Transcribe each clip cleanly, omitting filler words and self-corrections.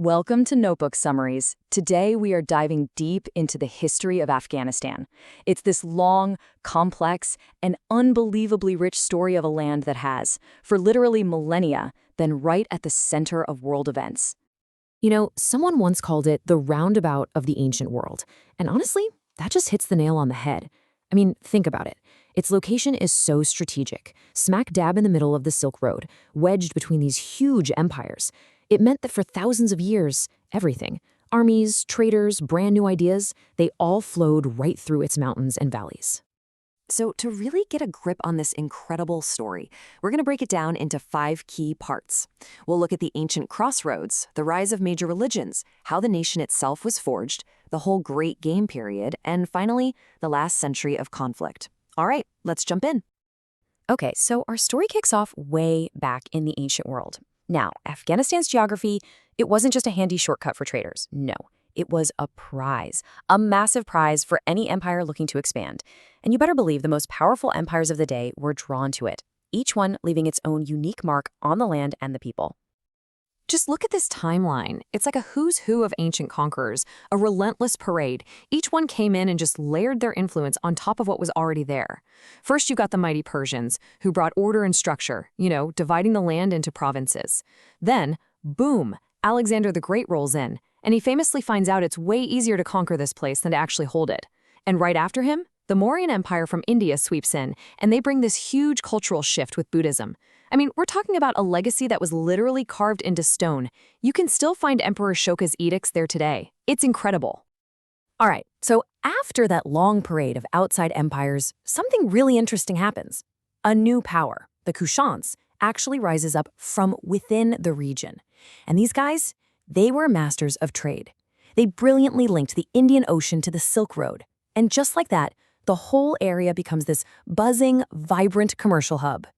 Welcome to Notebook Summaries. Today we are diving deep into the history of Afghanistan. It's this long, complex, and unbelievably rich story of a land that has, for literally millennia, been right at the center of world events. You know, someone once called it the roundabout of the ancient world. And honestly, that just hits the nail on the head. I mean, think about it. Its location is so strategic, smack dab in the middle of the Silk Road, wedged between these huge empires. It meant that for thousands of years, everything, armies, traders, brand new ideas, they all flowed right through its mountains and valleys. So to really get a grip on this incredible story, we're going to break it down into 5 key parts. We'll look at the ancient crossroads, the rise of major religions, how the nation itself was forged, the whole Great Game period, and finally, the last century of conflict. All right, let's jump in. Okay, so our story kicks off way back in the ancient world. Now, Afghanistan's geography, it wasn't just a handy shortcut for traders. No, it was a prize, a massive prize for any empire looking to expand. And you better believe the most powerful empires of the day were drawn to it, each one leaving its own unique mark on the land and the people. Just look at this timeline. It's like a who's who of ancient conquerors, a relentless parade. Each one came in and just layered their influence on top of what was already there. First, you got the mighty Persians, who brought order and structure, dividing the land into provinces. Then, boom, Alexander the Great rolls in, and he famously finds out it's way easier to conquer this place than to actually hold it. And right after him, the Mauryan Empire from India sweeps in, and they bring this huge cultural shift with Buddhism. I mean, we're talking about a legacy that was literally carved into stone. You can still find Emperor Ashoka's edicts there today. It's incredible. All right, so after that long parade of outside empires, something really interesting happens. A new power, the Kushans, actually rises up from within the region. And these guys, they were masters of trade. They brilliantly linked the Indian Ocean to the Silk Road. And just like that, the whole area becomes this buzzing, vibrant commercial hub.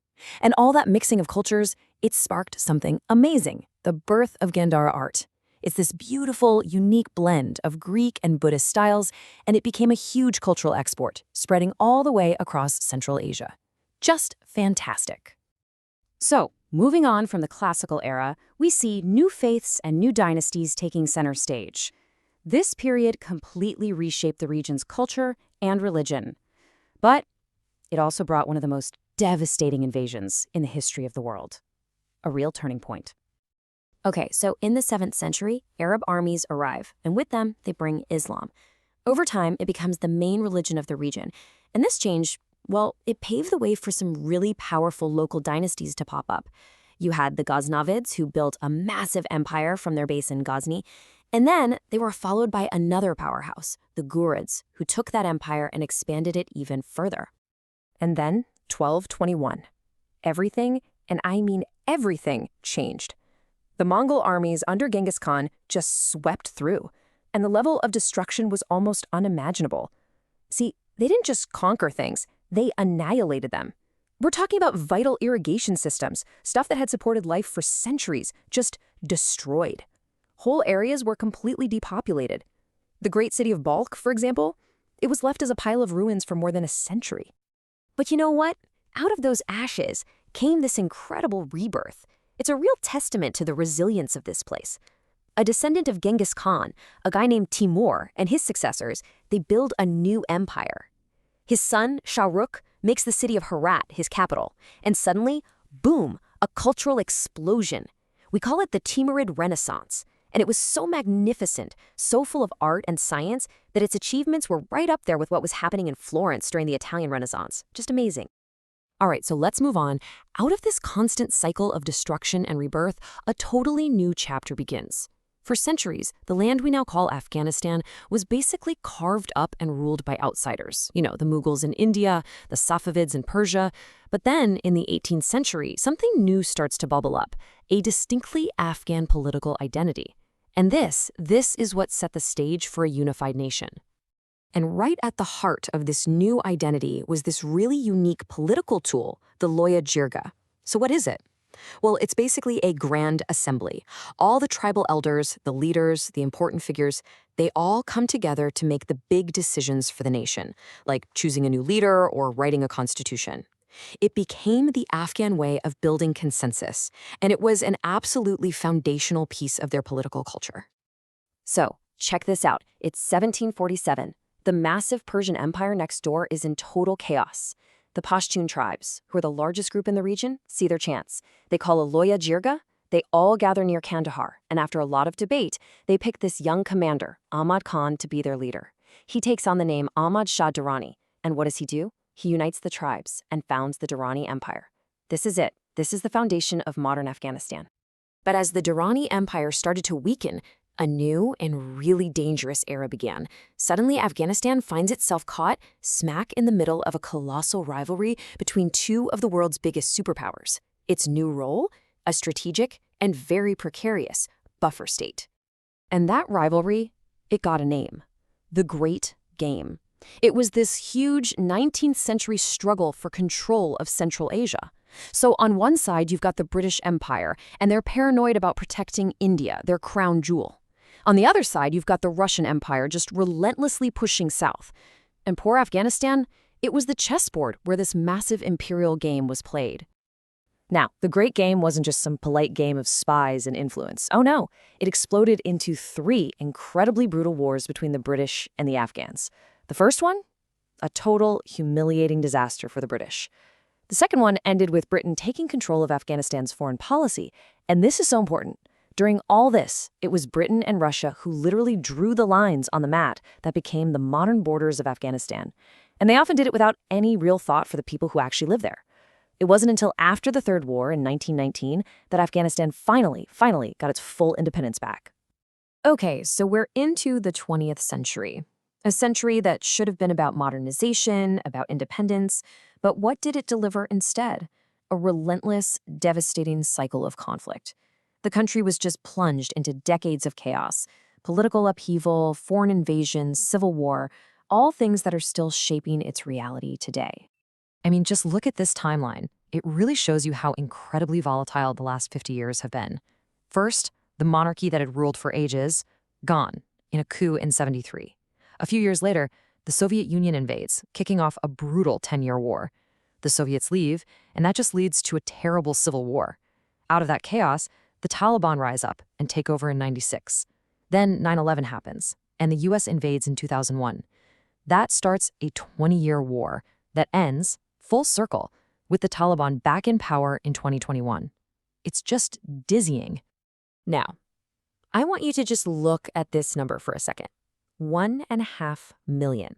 And all that mixing of cultures, it sparked something amazing, the birth of Gandhara art. It's this beautiful, unique blend of Greek and Buddhist styles, and it became a huge cultural export, spreading all the way across Central Asia. Just fantastic. So, moving on from the classical era, we see new faiths and new dynasties taking center stage. This period completely reshaped the region's culture and religion. But it also brought one of the most devastating invasions in the history of the world. A real turning point. Okay, so in the 7th century, Arab armies arrive, and with them, they bring Islam. Over time, it becomes the main religion of the region. And this change, well, it paved the way for some really powerful local dynasties to pop up. You had the Ghaznavids, who built a massive empire from their base in Ghazni, and then they were followed by another powerhouse, the Ghurids, who took that empire and expanded it even further. And then, 1221. Everything, and I mean everything, changed. The Mongol armies under Genghis Khan just swept through, and the level of destruction was almost unimaginable. See, they didn't just conquer things, they annihilated them. We're talking about vital irrigation systems, stuff that had supported life for centuries, just destroyed. Whole areas were completely depopulated. The great city of Balkh, for example, it was left as a pile of ruins for more than a century. But you know what? Out of those ashes came this incredible rebirth. It's a real testament to the resilience of this place. A descendant of Genghis Khan, a guy named Timur, and his successors, they build a new empire. His son, Shah Rukh, makes the city of Herat his capital, and suddenly, boom, a cultural explosion. We call it the Timurid Renaissance, and it was so magnificent, so full of art and science, that its achievements were right up there with what was happening in Florence during the Italian Renaissance. Just amazing. All right, so let's move on. Out of this constant cycle of destruction and rebirth, a totally new chapter begins. For centuries, the land we now call Afghanistan was basically carved up and ruled by outsiders. You know, the Mughals in India, the Safavids in Persia. But then, in the 18th century, something new starts to bubble up, a distinctly Afghan political identity. And this is what set the stage for a unified nation. And right at the heart of this new identity was this really unique political tool, the Loya Jirga. So what is it? Well, it's basically a grand assembly. All the tribal elders, the leaders, the important figures, they all come together to make the big decisions for the nation, like choosing a new leader or writing a constitution. It became the Afghan way of building consensus, and it was an absolutely foundational piece of their political culture. So, check this out. It's 1747. The massive Persian Empire next door is in total chaos. The Pashtun tribes, who are the largest group in the region, see their chance. They call a loya jirga. They all gather near Kandahar, and after a lot of debate, they pick this young commander, Ahmad Khan, to be their leader. He takes on the name Ahmad Shah Durrani, and what does he do? He unites the tribes and founds the Durrani Empire. This is it. This is the foundation of modern Afghanistan. But as the Durrani Empire started to weaken, a new and really dangerous era began. Suddenly, Afghanistan finds itself caught smack in the middle of a colossal rivalry between two of the world's biggest superpowers. Its new role? A strategic and very precarious buffer state. And that rivalry, it got a name. The Great Game. It was this huge 19th century struggle for control of Central Asia. So on one side, you've got the British Empire, and they're paranoid about protecting India, their crown jewel. On the other side, you've got the Russian Empire just relentlessly pushing south. And poor Afghanistan, it was the chessboard where this massive imperial game was played. Now, the Great Game wasn't just some polite game of spies and influence. Oh no, it exploded into 3 incredibly brutal wars between the British and the Afghans. The first one? A total humiliating disaster for the British. The second one ended with Britain taking control of Afghanistan's foreign policy. And this is so important. During all this, it was Britain and Russia who literally drew the lines on the mat that became the modern borders of Afghanistan. And they often did it without any real thought for the people who actually live there. It wasn't until after the Third War in 1919 that Afghanistan finally got its full independence back. Okay, so we're into the 20th century. A century that should have been about modernization, about independence, but what did it deliver instead? A relentless, devastating cycle of conflict. The country was just plunged into decades of chaos, political upheaval, foreign invasion, civil war, all things that are still shaping its reality today. I mean, just look at this timeline. It really shows you how incredibly volatile the last 50 years have been. First, the monarchy that had ruled for ages, gone in a coup in '73. A few years later, the Soviet Union invades, kicking off a brutal 10-year war. The Soviets leave, and that just leads to a terrible civil war. Out of that chaos, the Taliban rise up and take over in '96. Then 9/11 happens, and the U.S. invades in 2001. That starts a 20-year war that ends, full circle, with the Taliban back in power in 2021. It's just dizzying. Now, I want you to just look at this number for a second. 1.5 million.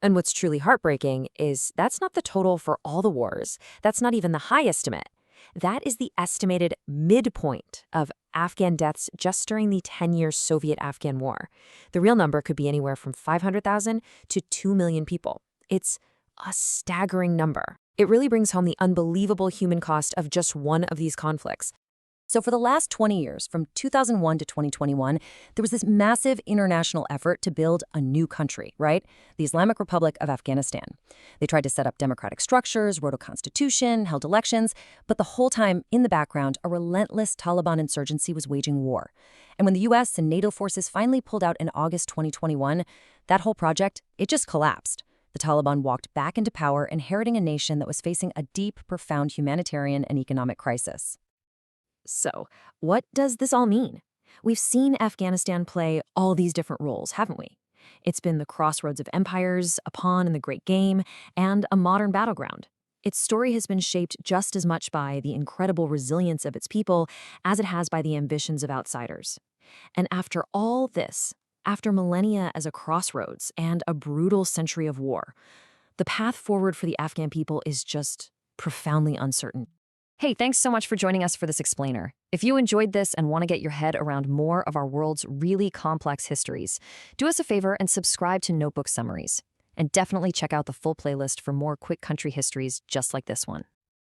And what's truly heartbreaking is that's not the total for all the wars. That's not even the high estimate. That is the estimated midpoint of Afghan deaths just during the 10-year Soviet-Afghan War. The real number could be anywhere from 500,000 to 2 million people. It's a staggering number. It really brings home the unbelievable human cost of just one of these conflicts. So for the last 20 years, from 2001 to 2021, there was this massive international effort to build a new country, right? The Islamic Republic of Afghanistan. They tried to set up democratic structures, wrote a constitution, held elections, but the whole time, in the background, a relentless Taliban insurgency was waging war. And when the U.S. and NATO forces finally pulled out in August 2021, that whole project, it just collapsed. The Taliban walked back into power, inheriting a nation that was facing a deep, profound humanitarian and economic crisis. So, what does this all mean? We've seen Afghanistan play all these different roles, haven't we? It's been the crossroads of empires, a pawn in the Great Game, and a modern battleground. Its story has been shaped just as much by the incredible resilience of its people as it has by the ambitions of outsiders. And after all this, after millennia as a crossroads and a brutal century of war, the path forward for the Afghan people is just profoundly uncertain. Hey, thanks so much for joining us for this explainer. If you enjoyed this and want to get your head around more of our world's really complex histories, do us a favor and subscribe to Notebook Summaries. And definitely check out the full playlist for more quick country histories just like this one.